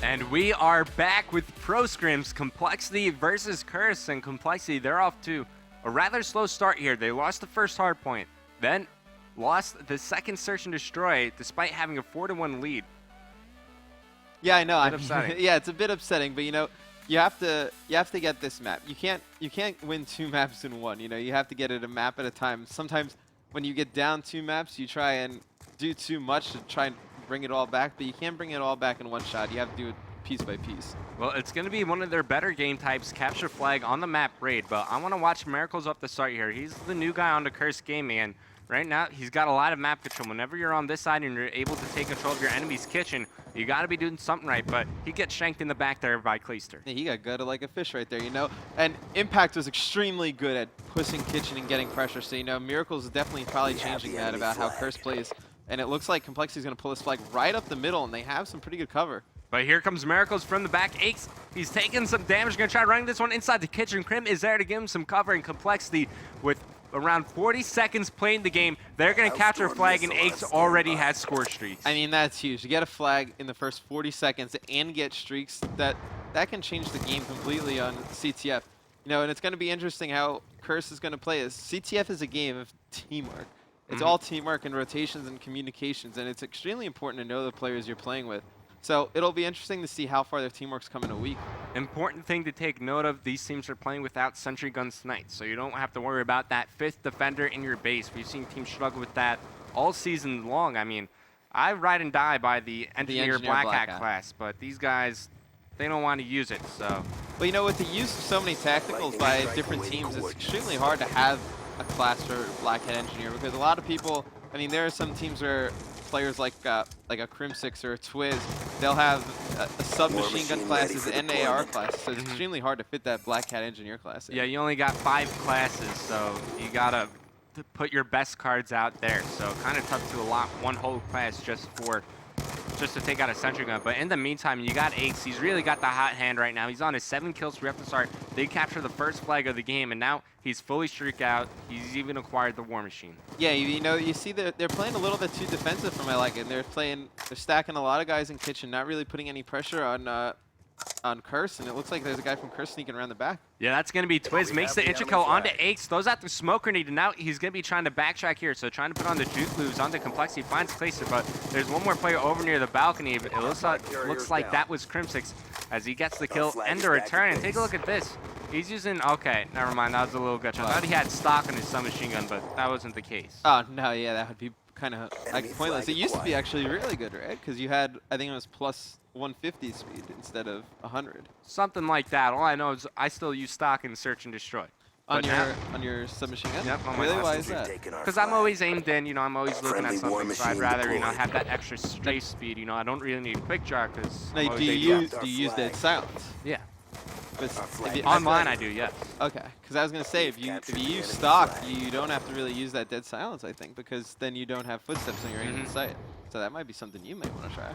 And we are back with Pro Scrims, Complexity versus Curse, and Complexity, they're off to a rather slow start here. They lost the first hard point, then lost the second Search and Destroy despite having a 4-1 lead. Yeah, I know. A bit upsetting. Yeah, it's a bit upsetting, but you know, you have to get this map. You can't win 2 maps in one. You know, you have to get it a map at a time. Sometimes when you get down 2 maps, you try and do too much to try and bring it all back, but you can't bring it all back in one shot. You have to do it piece by piece. Well, it's going to be one of their better game types, capture flag on the map Raid, but I want to watch Miracles up the start here. He's the new guy on the Curse Gaming, and right now he's got a lot of map control. Whenever you're on this side and you're able to take control of your enemy's kitchen, you got to be doing something right, but he gets shanked in the back there by Clayster. Yeah, he got gutted like a fish right there, you know? And Impact was extremely good at pushing kitchen and getting pressure, so you know, Miracles is definitely probably changing that about how Curse plays. And it looks like Complexity's going to pull this flag right up the middle, and they have some pretty good cover. But here comes Miracles from the back. Aches, he's taking some damage. Going to try running this one inside the kitchen. Crim is there to give him some cover, and Complexity with around 40 seconds playing the game. They're going to capture a flag, and Aches already has score streaks. I mean, that's huge. You get a flag in the first 40 seconds and get streaks, that can change the game completely on CTF. You know, and it's going to be interesting how Curse is going to play. As CTF is a game of teamwork. It's all teamwork and rotations and communications, and it's extremely important to know the players you're playing with. So it'll be interesting to see how far their teamwork's come in a week. Important thing to take note of, these teams are playing without Sentry Guns tonight, so you don't have to worry about that 5th defender in your base. We've seen teams struggle with that all season long. I mean, I ride and die by the Engineer Black Hat class, but these guys, they don't want to use it, so. Well, you know, with the use of so many tacticals by different teams, it's extremely hard to have a class for Black Hat Engineer, because a lot of people, I mean, there are some teams where players like a Crim6 or a Twiz, they'll have a submachine gun classes and AR classes, so it's extremely hard to fit that Black Hat Engineer class in. Yeah, you only got 5 classes, so you gotta put your best cards out there. So kind of tough to allot one whole class just to take out a Sentry Gun. But in the meantime, you got Aches. He's really got the hot hand right now. He's on his 7 kills free up to start. They capture the first flag of the game, and now he's fully streaked out. He's even acquired the War Machine. Yeah, you know, you see they're playing a little bit too defensive for my liking. They're stacking a lot of guys in kitchen, not really putting any pressure on Curse, and it looks like there's a guy from Curse sneaking around the back. Yeah, that's going to be Twiz. Makes the intro kill onto Aches, throws out the smoke grenade, and now he's going to be trying to backtrack here. So trying to put on the juke moves onto Complexity, finds Clayster, but there's one more player over near the balcony. It looks like that was Crim6 as he gets the kill and the return. And take a look at this. He's using, okay, never mind, that was a little glitch. I thought he had stock on his submachine gun, but that wasn't the case. Oh, no, yeah, that would be kind of like pointless. It used to be actually really good, right? Because you had, I think it was plus 150 speed instead of 100. Something like that. All I know is I still use stock in Search and Destroy. On your submachine gun? Yep. Really? Why is that? Because I'm always aimed in, you know, I'm always looking at something, so I'd rather, you know, have that extra strafe speed. You know, I don't really need a quick draw because. No, do you use dead silence? Yeah. But online, I do, yes. Okay, because I was gonna say if you use stock, you don't have to really use that dead silence, I think, because then you don't have footsteps on your aim in sight. So that might be something you might want to try.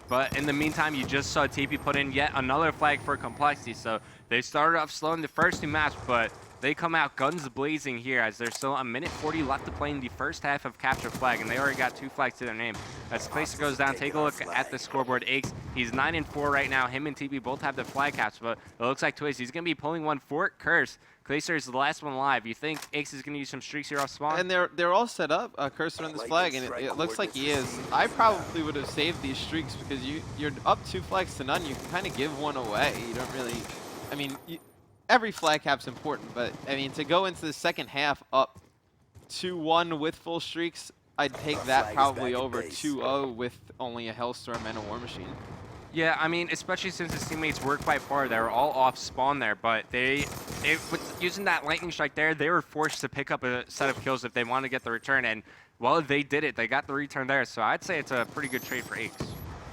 But in the meantime, you just saw TP put in yet another flag for Complexity. So they started off slow in the first 2 maps, but they come out guns blazing here as there's still a minute 40 left to play in the first half of capture flag, and they already got 2 flags to their name. As Clayster goes down, take a look at the scoreboard. Aches, he's 9-4 right now. Him and TP both have the flag caps, but it looks like Twiz, he's going to be pulling one for Curse. Clayster is the last one alive. You think Aches is going to use some streaks here off spawn? And they're all set up, Curse on this flag, and it looks like he is. I probably would have saved these streaks because you're up 2 flags to none. You can kind of give one away. You don't really, I mean, every flag cap's important, but I mean, to go into the second half up 2-1 with full streaks, I'd take that probably over 2-0 with only a Hellstorm and a War Machine. Yeah, I mean, especially since his teammates worked quite far. They were all off spawn there, but with using that lightning strike there, they were forced to pick up a set of kills if they wanted to get the return, and well, they did it. They got the return there, so I'd say it's a pretty good trade for Aches.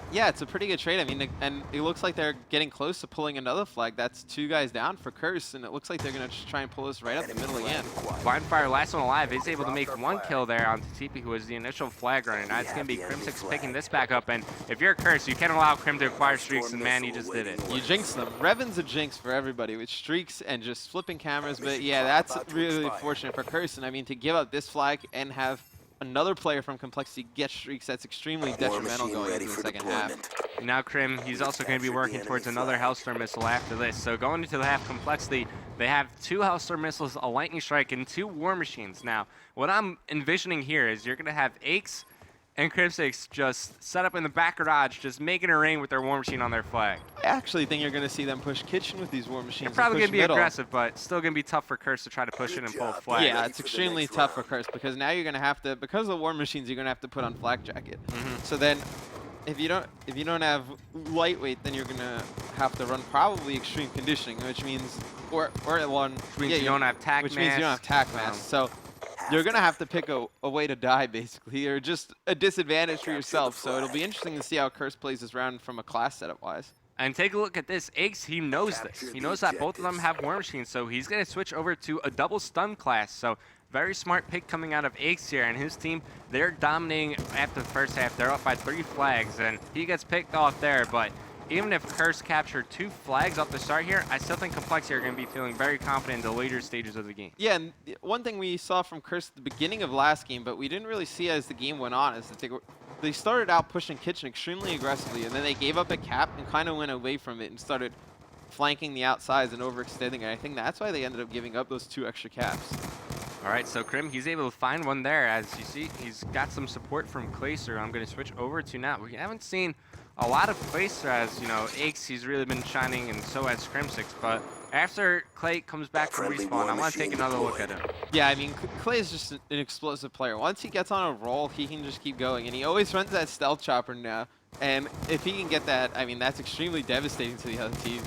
Yeah, it's a pretty good trade. I mean, and it looks like they're getting close to pulling another flag. That's 2 guys down for Curse, and it looks like they're going to just try and pull this right up the middle again. Blindfire, last one alive, is able to make 1 kill there onto TP, who was the initial flag runner. Now it's going to be Crim6 picking this back up, and if you're Curse, you can't allow Crim to acquire streaks, and man, you just did it. You jinx them. Revan's a jinx for everybody with streaks and just flipping cameras, but yeah, that's really fortunate for Curse, and I mean, to give up this flag and have another player from Complexity gets streaks, that's extremely detrimental going into the second half. Now Crim, he's also going to be working towards another Hellstorm missile after this. So going into the half Complexity, they have 2 Hellstorm missiles, a Lightning Strike, and 2 War Machines. Now, what I'm envisioning here is you're going to have Aches and Crimsix just set up in the back garage, just making it rain with their War Machine on their flag. I actually think you're going to see them push Kitchen with these War Machines. They're probably going to be middle. aggressive, but still going to be tough for Curse to try to push it and pull a flag. Yeah, it's extremely tough for Curse because now you're going to have to, because of the War Machines, you're going to have to put on Flak Jacket. So then, if you don't have lightweight, then you're going to have to run probably extreme conditioning, which means or one which means you don't have tac which mass. means you don't have tac mass. So you're going to have to pick a way to die, basically, or just a disadvantage for yourself. So it'll be interesting to see how Curse plays this round from a class setup-wise. And take a look at this. Aches, he knows this. He knows that both of them have War Machines, so he's going to switch over to a double stun class. So very smart pick coming out of Aches here, and his team, they're dominating after the first half. They're up by 3 flags, and he gets picked off there. But even if Curse captured 2 flags off the start here, I still think Complexity are going to be feeling very confident in the later stages of the game. Yeah, and one thing we saw from Curse at the beginning of last game, but we didn't really see as the game went on, is that they started out pushing Kitchen extremely aggressively, and then they gave up a cap and kind of went away from it and started flanking the outsides and overextending it. I think that's why they ended up giving up those 2 extra caps. All right, so Crim, he's able to find one there. As you see, he's got some support from Clayster. I'm going to switch over to now. We haven't seen a lot of Clayster as, you know, Aches, he's really been shining, and so has Crimsix. But after Clay comes back from respawn, I want to take another look at him. Yeah, I mean, Clay is just an explosive player. Once he gets on a roll, he can just keep going. And he always runs that stealth chopper now. And if he can get that, I mean, that's extremely devastating to the other team.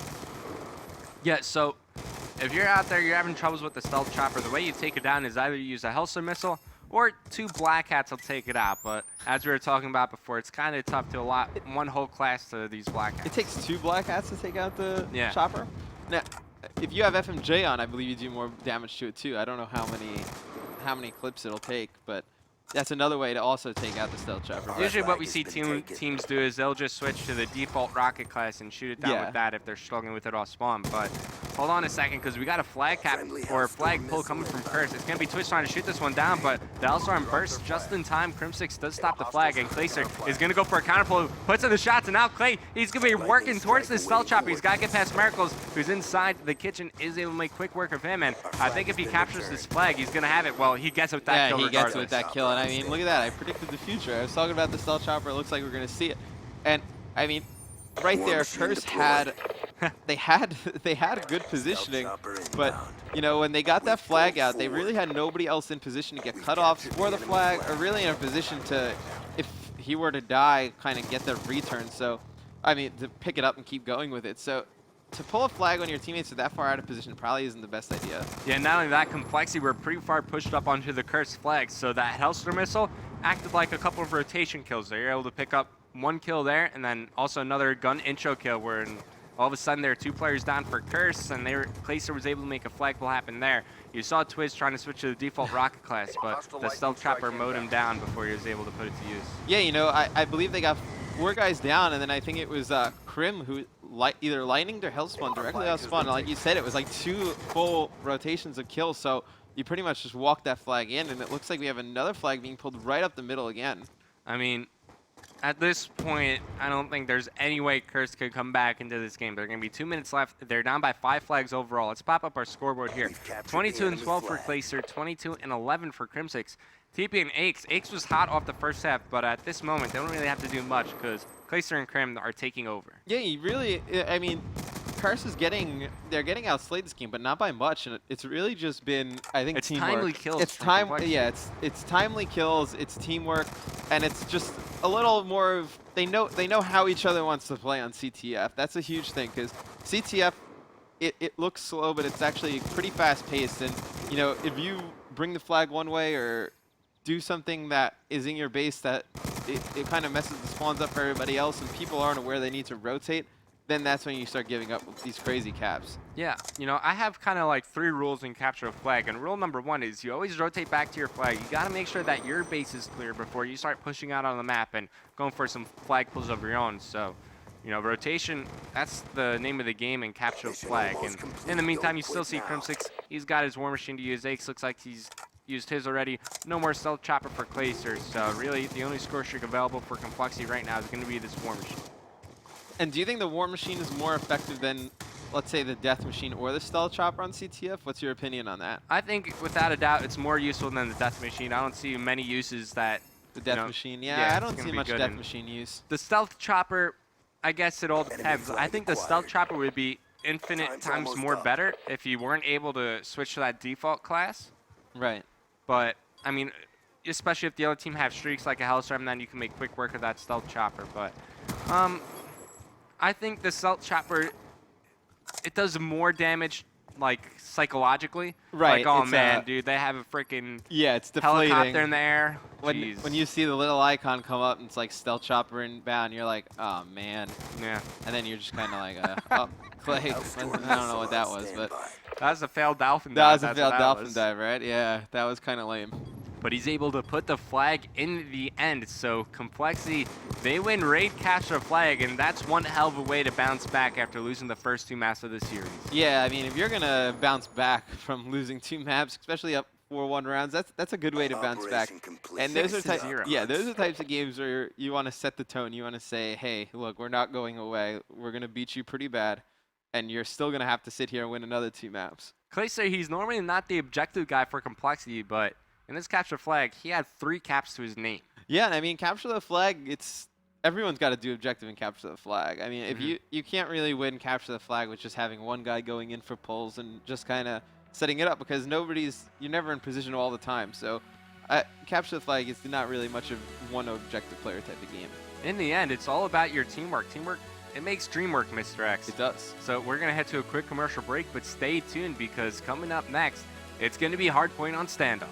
Yeah, so if you're out there, you're having troubles with the stealth chopper, the way you take it down is either you use a Hellstorm missile or 2 Black Hats will take it out. But as we were talking about before, it's kind of tough to allot one whole class to these Black Hats. It takes 2 Black Hats to take out the chopper? Now, if you have FMJ on, I believe you do more damage to it too. I don't know how many clips it'll take, but that's another way to also take out the stealth chopper. Usually what we see teams do is they'll just switch to the default rocket class and shoot it down with that if they're struggling with it off spawn. But hold on a second, because we got a flag cap or a flag pull coming from Curse. It's going to be Twitch trying to shoot this one down, but the Hellstorm bursts just in time. Crimsix does stop the flag, and Clayster is going to go for a counter pull, puts in the shots, and now Clay, he's going to be working towards this stealth chopper. He's got to get past Miracles, who's inside the kitchen, is able to make quick work of him, and I think if he captures this flag, he's going to have it. Well, he gets with that kill regardless. Yeah, he gets with that kill, and I mean, look at that. I predicted the future. I was talking about the stealth chopper. It looks like we're going to see it. And, I mean, right there, Curse had... they had good positioning, but you know, when they got that flag out, they really had nobody else in position to get cutoffs for the flag, or really in a position to, if he were to die, kind of get the return. So, I mean, to pick it up and keep going with it. So, to pull a flag when your teammates are that far out of position probably isn't the best idea. Yeah, not only that, Complexity were pretty far pushed up onto the Curse flag, so that Hellstorm missile acted like a couple of rotation kills. They were able to pick up 1 kill there, and then also another gun intro kill where all of a sudden there are 2 players down for Curse, and Clayster was able to make a flag pull happen there. You saw Twiz trying to switch to the default rocket class, but the stealth chopper mowed him down before he was able to put it to use. Yeah, you know, I believe they got 4 guys down, and then I think it was Crim who either lightninged or hellspawn directly out spawn. Like you said, it was like 2 full rotations of kills, so you pretty much just walk that flag in, and it looks like we have another flag being pulled right up the middle again. I mean, at this point, I don't think there's any way Curse could come back into this game. There are going to be 2 minutes left. They're down by 5 flags overall. Let's pop up our scoreboard here. 22-12 for Clayster, 22-11 for Crimsix. TP and Aches. Aches was hot off the first half, but at this moment, they don't really have to do much because Clayster and Crim are taking over. Yeah, you really, I mean, Curse is they're getting outslayed this game, but not by much, and it's really just been, I think, it's teamwork. Timely kills. It's it's timely kills, it's teamwork, and it's just a little more of, they know how each other wants to play on CTF. That's a huge thing, because CTF, it looks slow, but it's actually pretty fast-paced, and, you know, if you bring the flag one way or do something that is in your base that it kind of messes the spawns up for everybody else and people aren't aware they need to rotate, then that's when you start giving up these crazy caps. Yeah, you know, I have kind of like 3 rules in capture a flag, and rule number 1 is you always rotate back to your flag. You got to make sure that your base is clear before you start pushing out on the map and going for some flag pulls of your own. So, you know, rotation, that's the name of the game in capture a flag. And in the meantime, you still see Crimsix. He's got his War Machine to use. Aches looks like he's used his already. No more Stealth Chopper for Clayster, so really the only score streak available for Complexity right now is going to be this War Machine. And do you think the War Machine is more effective than, let's say, the Death Machine or the Stealth Chopper on CTF? What's your opinion on that? I think, without a doubt, it's more useful than the Death Machine. I don't see many uses that... The Death Machine? Yeah, I don't see much Death Machine use. The Stealth Chopper, I guess it all depends. I think the Stealth Chopper would be infinite times more better if you weren't able to switch to that default class. Right. But, I mean, especially if the other team have streaks like a Hellstorm, then you can make quick work of that Stealth Chopper. But I think the Stealth Chopper, it does more damage, like, psychologically. Right. Like, oh, man, dude, they have a freaking it's deflating. helicopter in the air. When you see the little icon come up and it's like Stealth Chopper inbound, you're like, oh, man. Yeah. And then you're just kind of like, oh, Clay. I don't know what that was, but... That was a failed Dolphin dive. That was a failed Dolphin dive, right? Yeah, that was kind of lame. But he's able to put the flag in the end. So Complexity, they win Raid, capture the flag, and that's one hell of a way to bounce back after losing the first 2 maps of the series. Yeah, I mean, if you're going to bounce back from losing 2 maps, especially up 4-1 rounds, that's a good way to bounce back. And those are those are types of games where you want to set the tone. You want to say, hey, look, we're not going away. We're going to beat you pretty bad, and you're still going to have to sit here and win another 2 maps. Clayster, he's normally not the objective guy for Complexity, but in this capture flag, he had 3 caps to his name. Yeah, I mean, capture the flag, everyone's got to do objective and capture the flag. I mean, if you can't really win capture the flag with just having one guy going in for pulls and just kind of setting it up, because you're never in position all the time. So capture the flag is not really much of one objective player type of game. In the end, it's all about your teamwork. Teamwork, it makes dream work, Mr. X. It does. So we're going to head to a quick commercial break, but stay tuned because coming up next, it's going to be Hardpoint on Standoff.